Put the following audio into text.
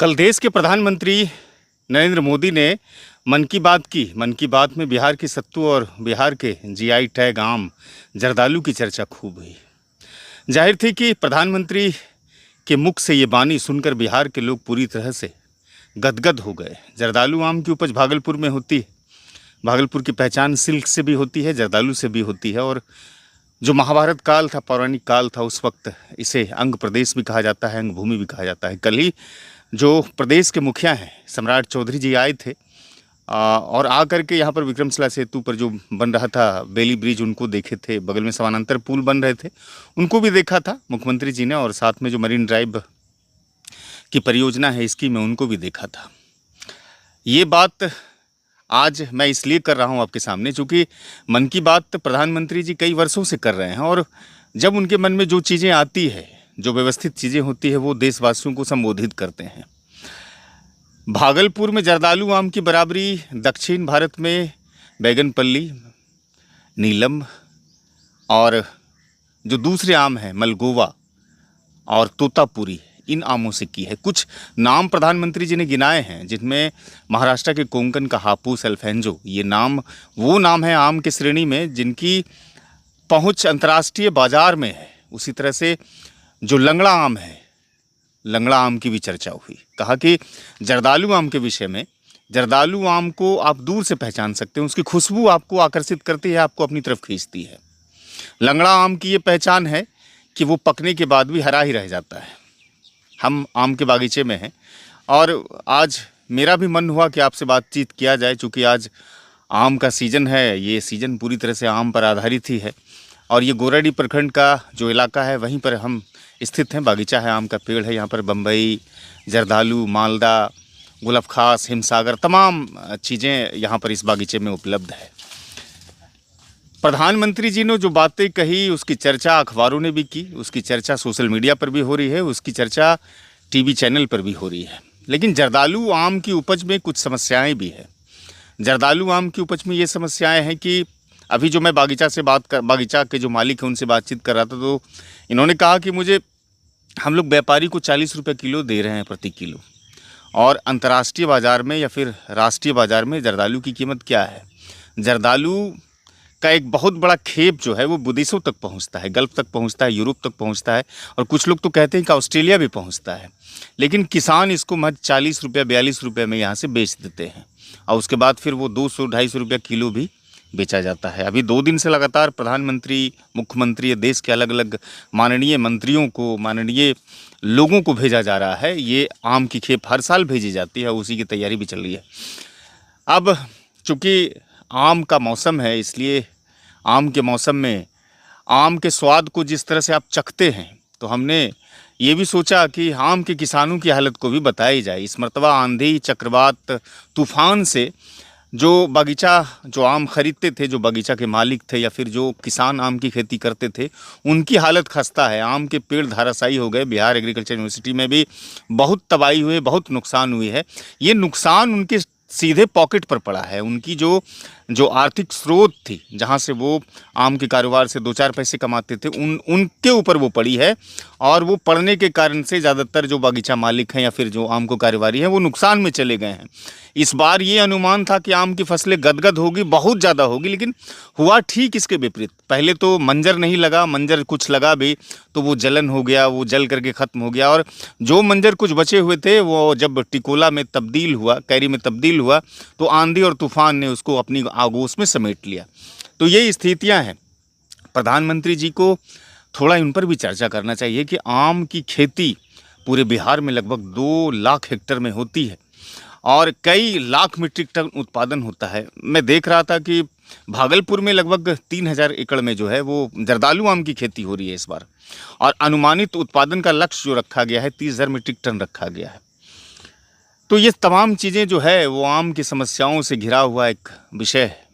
कल देश के प्रधानमंत्री नरेंद्र मोदी ने मन की बात की। मन की बात में बिहार की सत्तू और बिहार के जीआई टैग आम जर्दालू की चर्चा खूब हुई। जाहिर थी कि प्रधानमंत्री के मुख से ये बानी सुनकर बिहार के लोग पूरी तरह से गदगद हो गए। जर्दालू आम की उपज भागलपुर में होती है। भागलपुर की पहचान सिल्क से भी होती है, जर्दालू से भी होती है। और जो महाभारत काल था, पौराणिक काल था, उस वक्त इसे अंग प्रदेश भी कहा जाता है, अंग भूमि भी कहा जाता है। कल ही जो प्रदेश के मुखिया हैं सम्राट चौधरी जी आए थे और आकर के यहाँ पर विक्रमशिला सेतु पर जो बन रहा था बेली ब्रिज, उनको देखे थे। बगल में समानांतर पुल बन रहे थे, उनको भी देखा था मुख्यमंत्री जी ने। और साथ में जो मरीन ड्राइव की परियोजना है इसकी, मैं उनको भी देखा था। ये बात आज मैं इसलिए कर रहा हूँ आपके सामने चूँकि मन की बात प्रधानमंत्री जी कई वर्षों से कर रहे हैं, और जब उनके मन में जो चीज़ें आती है, जो व्यवस्थित चीज़ें होती है, वो देशवासियों को संबोधित करते हैं। भागलपुर में जर्दालू आम की बराबरी दक्षिण भारत में बैगनपल्ली, नीलम और जो दूसरे आम हैं मलगोवा और तोतापुरी, इन आमों से की है। कुछ नाम प्रधानमंत्री जी ने गिनाए हैं, जिनमें महाराष्ट्र के कोंकण का हापूस, अल्फेंजो, ये नाम वो नाम है आम के श्रेणी में जिनकी पहुंच अंतर्राष्ट्रीय बाजार में है। उसी तरह से जो लंगड़ा आम है, लंगड़ा आम की भी चर्चा हुई। कहा कि जर्दालू आम के विषय में, जर्दालू आम को आप दूर से पहचान सकते हैं, उसकी खुशबू आपको आकर्षित करती है, आपको अपनी तरफ खींचती है। लंगड़ा आम की ये पहचान है कि वो पकने के बाद भी हरा ही रह जाता है। हम आम के बागीचे में हैं और आज मेरा भी मन हुआ कि आपसे बातचीत किया जाए, चूँकि आज आम का सीज़न है। ये सीज़न पूरी तरह से आम पर आधारित ही है। और ये गोराडीह प्रखंड का जो इलाका है, वहीं पर हम स्थित हैं। बागीचा है, आम का पेड़ है यहाँ पर। बम्बई, जर्दालू, मालदा, गुलाबखास, हिमसागर, तमाम चीज़ें यहाँ पर इस बागीचे में उपलब्ध है। प्रधानमंत्री जी ने जो बातें कही उसकी चर्चा अखबारों ने भी की, उसकी चर्चा सोशल मीडिया पर भी हो रही है, उसकी चर्चा टीवी चैनल पर भी हो रही है। लेकिन जर्दालू आम की उपज में कुछ समस्याएं भी है। जर्दालू आम की उपज में ये समस्याएं हैं कि अभी जो मैं बागीचा के जो मालिक हैं उनसे बातचीत कर रहा था, तो इन्होंने कहा कि हम लोग व्यापारी को 40 रुपये किलो दे रहे हैं प्रति किलो, और अंतर्राष्ट्रीय बाज़ार में या फिर राष्ट्रीय बाज़ार में जर्दालू की कीमत क्या है। जर्दालू का एक बहुत बड़ा खेप जो है वो विदेशों तक पहुंचता है, गल्फ तक पहुंचता है, यूरोप तक पहुंचता है, और कुछ लोग तो कहते हैं कि ऑस्ट्रेलिया भी पहुंचता है। लेकिन किसान इसको महज 40 रुपये 42 रुपये में यहाँ से बेच देते हैं, और उसके बाद फिर वो 200-250 रुपये किलो भी बेचा जाता है। अभी 2 दिन से लगातार प्रधानमंत्री, मुख्यमंत्री, देश के अलग अलग माननीय मंत्रियों को, माननीय लोगों को भेजा जा रहा है। ये आम की खेप हर साल भेजी जाती है, उसी की तैयारी भी चल रही है। अब चूँकि आम का मौसम है, इसलिए आम के मौसम में आम के स्वाद को जिस तरह से आप चखते हैं, तो हमने ये भी सोचा कि आम के किसानों की हालत को भी बताई जाए। इस मर्तबा आंधी, चक्रवात, तूफान से जो आम खरीदते थे, जो बागीचा के मालिक थे या फिर जो किसान आम की खेती करते थे, उनकी हालत खस्ता है। आम के पेड़ धाराशायी हो गए। बिहार एग्रीकल्चर यूनिवर्सिटी में भी बहुत तबाही हुई, बहुत नुकसान हुई है। ये नुकसान उनके सीधे पॉकेट पर पड़ा है। उनकी जो आर्थिक स्रोत थी, जहाँ से वो आम के कारोबार से 2-4 पैसे कमाते थे, उनके ऊपर वो पड़ी है। और वो पड़ने के कारण से ज़्यादातर जो बागीचा मालिक हैं या फिर जो आम को कारोबारी हैं, वो नुकसान में चले गए हैं। इस बार ये अनुमान था कि आम की फसलें गदगद होगी, बहुत ज़्यादा होगी, लेकिन हुआ ठीक इसके विपरीत। पहले तो मंजर नहीं लगा, मंजर कुछ लगा भी तो वो जलन हो गया, वो जल करके ख़त्म हो गया। और जो मंजर कुछ बचे हुए थे, वो जब टिकोला में तब्दील हुआ, कैरी में तब्दील हुआ, तो आंधी और तूफान ने उसको अपनी आगोश में समेट लिया। तो ये स्थितियां हैं। प्रधानमंत्री जी को थोड़ा इन पर भी चर्चा करना चाहिए कि आम की खेती पूरे बिहार में लगभग 2 लाख हेक्टेयर में होती है और कई लाख मीट्रिक टन उत्पादन होता है। मैं देख रहा था कि भागलपुर में लगभग 3000 एकड़ में जो है वो जर्दालू आम की खेती हो रही है इस बार, और अनुमानित उत्पादन का लक्ष्य जो रखा गया है 30,000 मीट्रिक टन रखा गया है। तो ये तमाम चीज़ें जो है वो आम की समस्याओं से घिरा हुआ एक विषय है।